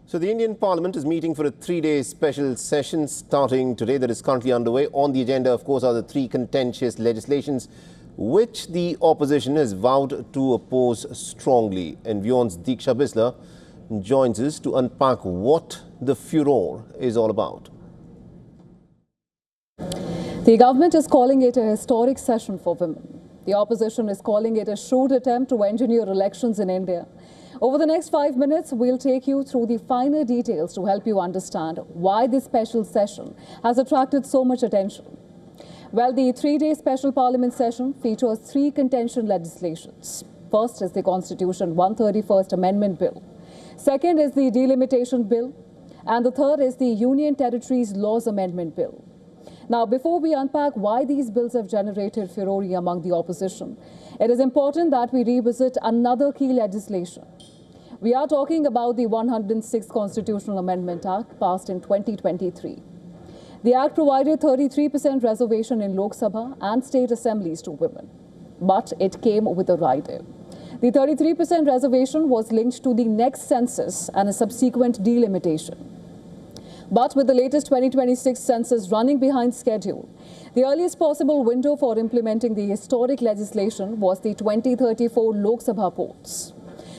So the Indian Parliament is meeting for a three-day special session starting today that is currently underway. On the agenda, of course, are the three contentious legislations which the opposition has vowed to oppose strongly. And WION's Diksha Bisla joins us to unpack what the furor is all about. The government is calling it a historic session for women. The opposition is calling it a shrewd attempt to engineer elections in India. Over the next 5 minutes, we'll take you through the finer details to help you understand why this special session has attracted so much attention. Well, the three-day special parliament session features three contentious legislations. First is the Constitution 131st Amendment Bill. Second is the Delimitation Bill. And the third is the Union Territories Laws Amendment Bill. Now, before we unpack why these bills have generated furore among the opposition, it is important that we revisit another key legislation. We are talking about the 106th Constitutional Amendment Act passed in 2023. The Act provided 33% reservation in Lok Sabha and state assemblies to women. But it came with a rider. The 33% reservation was linked to the next census and a subsequent delimitation. But with the latest 2026 census running behind schedule, the earliest possible window for implementing the historic legislation was the 2034 Lok Sabha polls.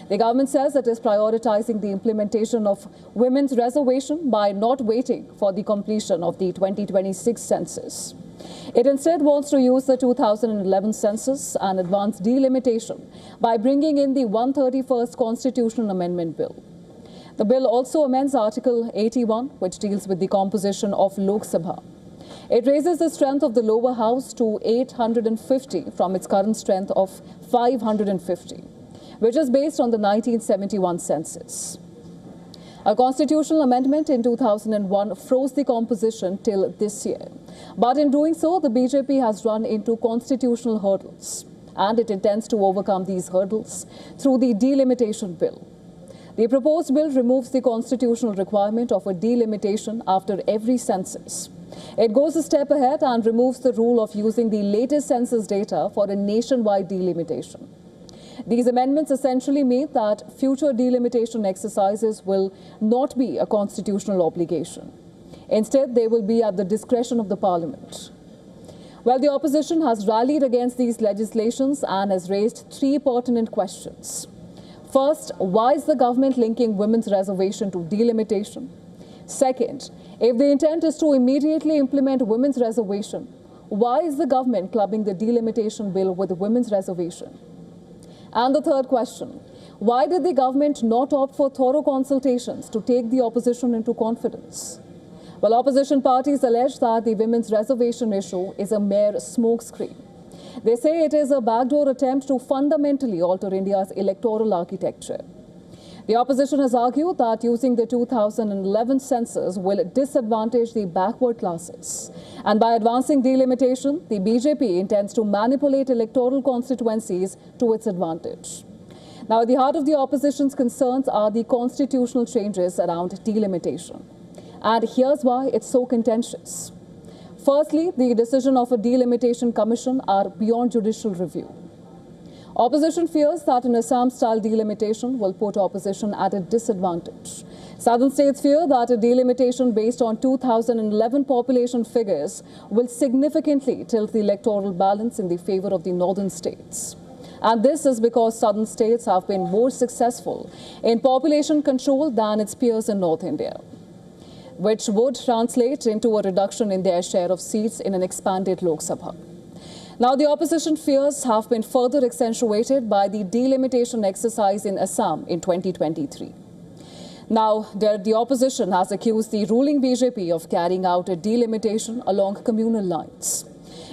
The government says it is prioritizing the implementation of women's reservation by not waiting for the completion of the 2026 census. It instead wants to use the 2011 census and advance delimitation by bringing in the 131st Constitutional Amendment Bill. The bill also amends Article 81, which deals with the composition of Lok Sabha. It raises the strength of the lower house to 850 from its current strength of 550. Which is based on the 1971 census. A constitutional amendment in 2001 froze the composition till this year. But in doing so, the BJP has run into constitutional hurdles. And it intends to overcome these hurdles through the Delimitation Bill. The proposed bill removes the constitutional requirement of a delimitation after every census. It goes a step ahead and removes the rule of using the latest census data for a nationwide delimitation. These amendments essentially mean that future delimitation exercises will not be a constitutional obligation. Instead, they will be at the discretion of the Parliament. Well, the opposition has rallied against these legislations and has raised three pertinent questions. First, why is the government linking women's reservation to delimitation? Second, if the intent is to immediately implement women's reservation, why is the government clubbing the delimitation bill with women's reservation? And the third question, why did the government not opt for thorough consultations to take the opposition into confidence? Well, opposition parties allege that the women's reservation issue is a mere smokescreen. They say it is a backdoor attempt to fundamentally alter India's electoral architecture. The opposition has argued that using the 2011 census will disadvantage the backward classes. And by advancing delimitation, the BJP intends to manipulate electoral constituencies to its advantage. Now, at the heart of the opposition's concerns are the constitutional changes around delimitation. And here's why it's so contentious. Firstly, the decision of a delimitation commission are beyond judicial review. Opposition fears that an Assam-style delimitation will put opposition at a disadvantage. Southern states fear that a delimitation based on 2011 population figures will significantly tilt the electoral balance in the favor of the northern states. And this is because southern states have been more successful in population control than its peers in North India, which would translate into a reduction in their share of seats in an expanded Lok Sabha. Now, the opposition fears have been further accentuated by the delimitation exercise in Assam in 2023. Now, the opposition has accused the ruling BJP of carrying out a delimitation along communal lines.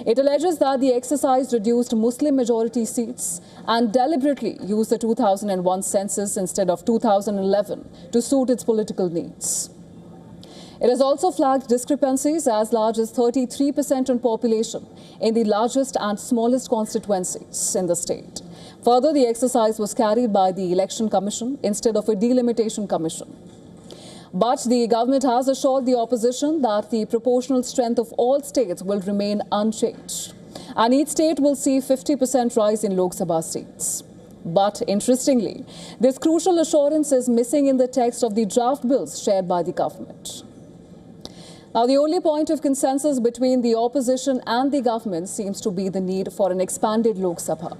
It alleges that the exercise reduced Muslim majority seats and deliberately used the 2001 census instead of 2011 to suit its political needs. It has also flagged discrepancies as large as 33% in population in the largest and smallest constituencies in the state. Further, the exercise was carried by the Election Commission instead of a delimitation commission. But the government has assured the opposition that the proportional strength of all states will remain unchanged. And each state will see 50% rise in Lok Sabha seats. But interestingly, this crucial assurance is missing in the text of the draft bills shared by the government. Now, the only point of consensus between the opposition and the government seems to be the need for an expanded Lok Sabha.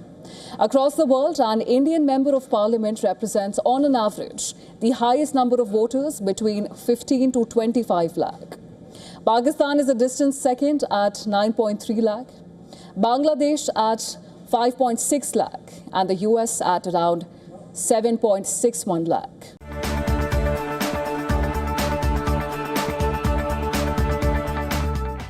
Across the world, an Indian member of parliament represents, on an average, the highest number of voters between 15 to 25 lakh. Pakistan is a distant second at 9.3 lakh, Bangladesh at 5.6 lakh, and the US at around 7.61 lakh.